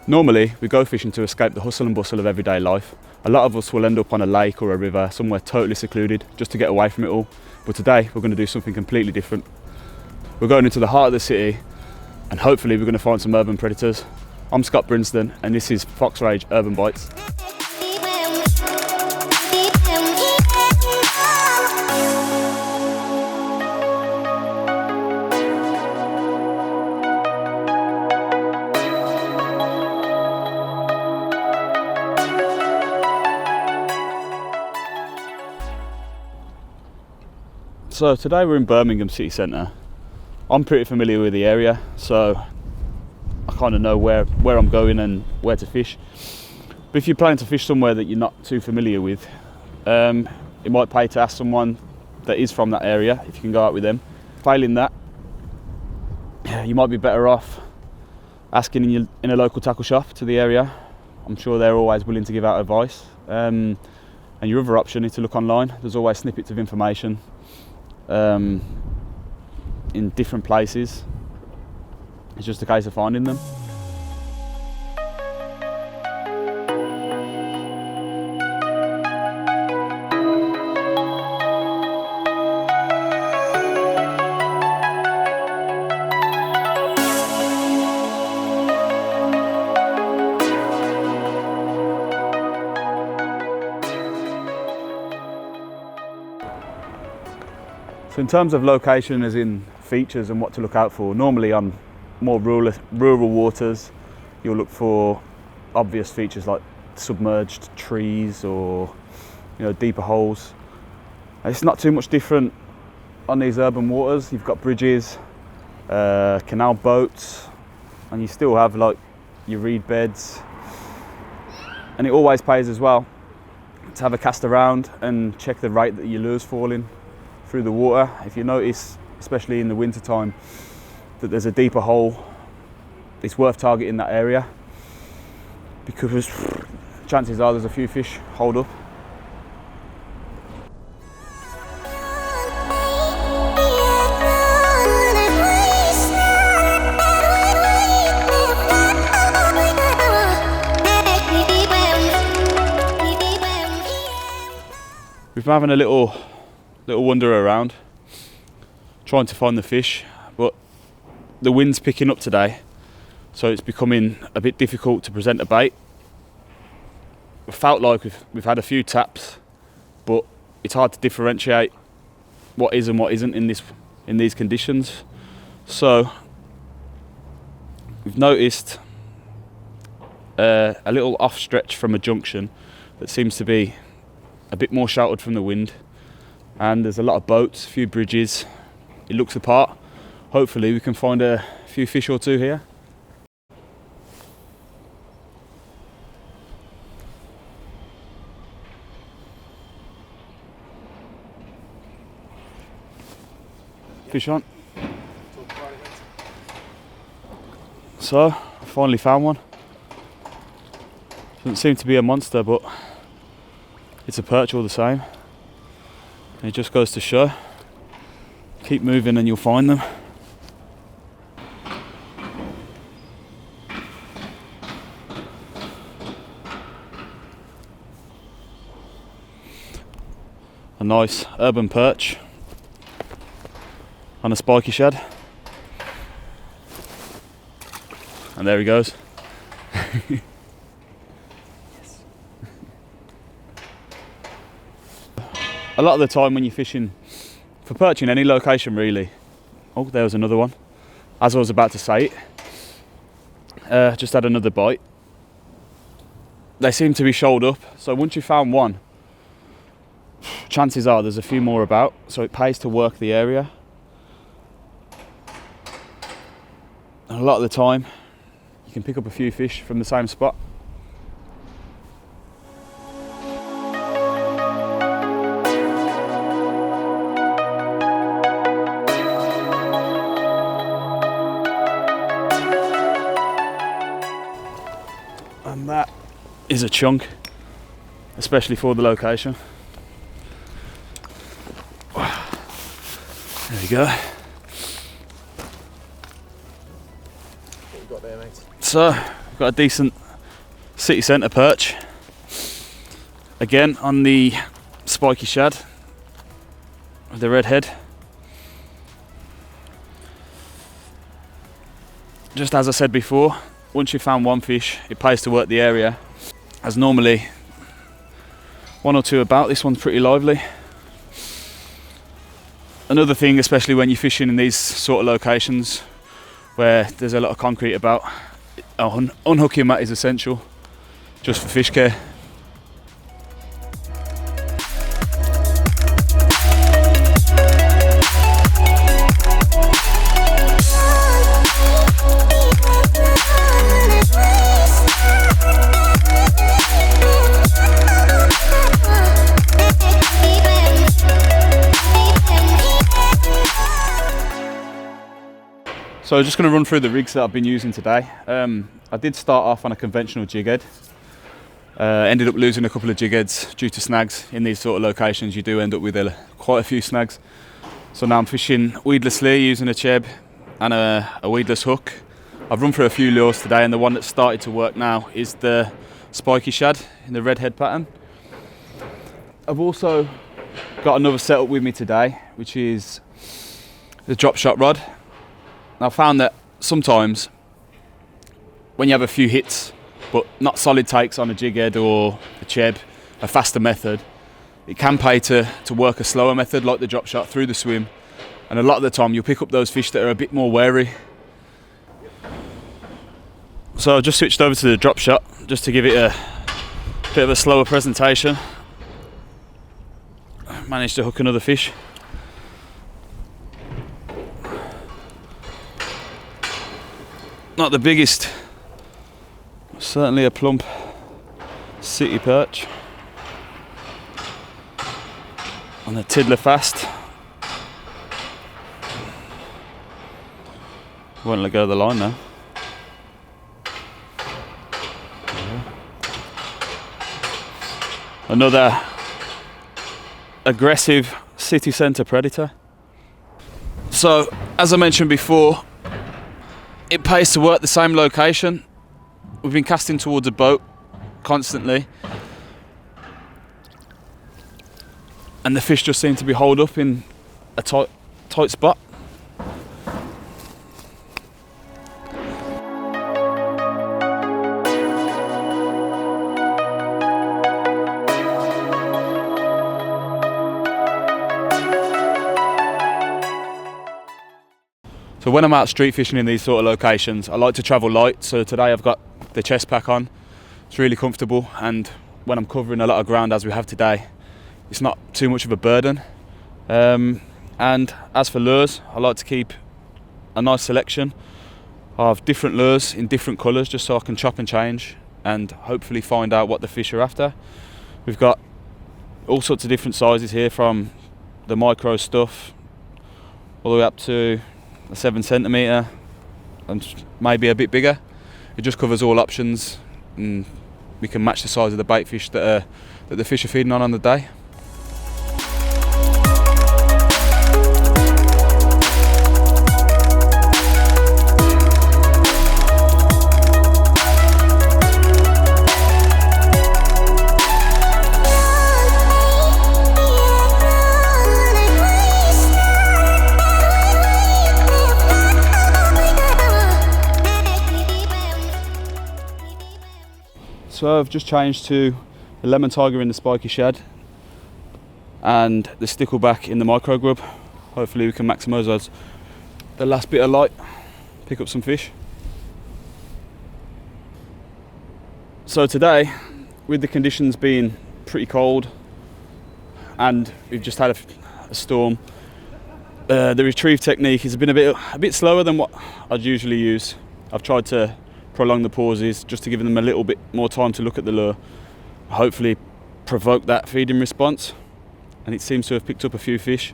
Normally, we go fishing to escape the hustle and bustle of everyday life. A lot of us will end up on a lake or a river, somewhere totally secluded, just to get away from it all. But today, we're going to do something completely different. We're going into the heart of the city, and hopefully we're going to find some urban predators. I'm Scott Brinsdon, and this is Fox Rage Urban Bites. So today we're in Birmingham city centre. I'm pretty familiar with the area, so I kind of know where I'm going and where to fish. But if you're planning to fish somewhere that you're not too familiar with, it might pay to ask someone that is from that area if you can go out with them. Failing that, you might be better off asking in a local tackle shop to the area. I'm sure they're always willing to give out advice. And your other option is to look online. There's always snippets of information in different places. It's just a case of finding them. So in terms of location, as in features and what to look out for, normally on more rural waters, you'll look for obvious features like submerged trees or deeper holes. And it's not too much different on these urban waters. You've got bridges, canal boats, and you still have like your reed beds. And it always pays as well to have a cast around and check the rate that your lure's falling through the water. If you notice, especially in the winter time, that there's a deeper hole, it's worth targeting that area because chances are there's a few fish holed up. We've been having a little wander around, trying to find the fish, but the wind's picking up today, so it's becoming a bit difficult to present a bait. We felt like we've had a few taps, but it's hard to differentiate what is and what isn't in these conditions. So we've noticed a little off stretch from a junction that seems to be a bit more sheltered from the wind. And there's a lot of boats, a few bridges. It looks the part. Hopefully we can find a few fish or two here. Fish on. So, I finally found one. Doesn't seem to be a monster, but it's a perch all the same. It just goes to show, keep moving and you'll find them. A nice urban perch on a spiky shad. And there he goes. A lot of the time when you're fishing for perch in any location really, oh there was another one, as I was about to say it, just had another bite. They seem to be shoaled up, so once you found one, chances are there's a few more about, so it pays to work the area. And a lot of the time you can pick up a few fish from the same spot. And that is a chunk, especially for the location. There you go. What you got there, mate? So, got a decent city centre perch. Again on the spiky shad with the red head. Just as I said before, once you've found one fish, it pays to work the area, as normally one or two about. This one's pretty lively. Another thing, especially when you're fishing in these sort of locations where there's a lot of concrete about, unhooking mat is essential just for fish care. So I'm just going to run through the rigs that I've been using today. I did start off on a conventional jig head. Ended up losing a couple of jig heads due to snags. In these sort of locations you do end up with quite a few snags. So now I'm fishing weedlessly using a chub and a weedless hook. I've run through a few lures today, and the one that's started to work now is the spiky shad in the red head pattern. I've also got another setup with me today, which is the dropshot rod. Now, I found that sometimes when you have a few hits but not solid takes on a jig head or a chub, a faster method, it can pay to work a slower method like the drop shot through the swim, and a lot of the time you'll pick up those fish that are a bit more wary. So I just switched over to the drop shot just to give it a bit of a slower presentation. Managed to hook another fish. Not the biggest, certainly a plump city perch on a tiddler fast. Won't let go of the line now. Another aggressive city centre predator. So, as I mentioned before, it pays to work the same location. We've been casting towards a boat constantly, and the fish just seem to be holed up in a tight spot. So when I'm out street fishing in these sort of locations, I like to travel light. So today I've got the chest pack on. It's really comfortable, and when I'm covering a lot of ground as we have today, it's not too much of a burden. And as for lures, I like to keep a nice selection of different lures in different colours, just so I can chop and change and hopefully find out what the fish are after. We've got all sorts of different sizes here, from the micro stuff all the way up to a 7 centimetre and maybe a bit bigger. It just covers all options, and we can match the size of the bait fish that the fish are feeding on the day. So I've just changed to the lemon tiger in the spiky shad and the stickleback in the micro grub. Hopefully we can maximise the last bit of light, pick up some fish. So today, with the conditions being pretty cold and we've just had a storm, the retrieve technique has been a bit slower than what I'd usually use. I've tried to prolong the pauses just to give them a little bit more time to look at the lure, hopefully provoke that feeding response, and it seems to have picked up a few fish.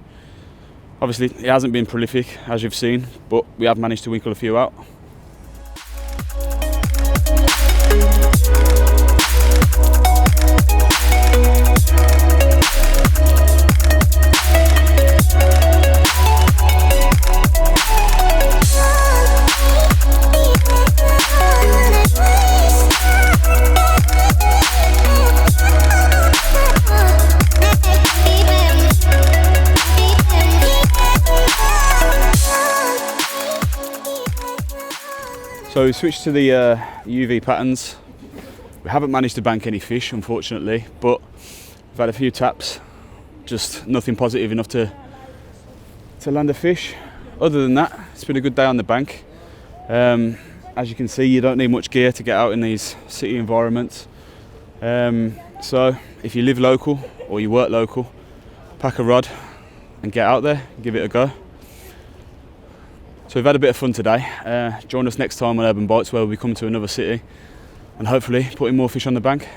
Obviously it hasn't been prolific as you've seen, but we have managed to winkle a few out. So we switched to the UV patterns. We haven't managed to bank any fish, unfortunately, but we've had a few taps, just nothing positive enough to land a fish. Other than that, it's been a good day on the bank. As you can see, you don't need much gear to get out in these city environments. So if you live local or you work local, pack a rod and get out there, give it a go. So we've had a bit of fun today. Join us next time on Urban Bites, where we come to another city and hopefully putting more fish on the bank.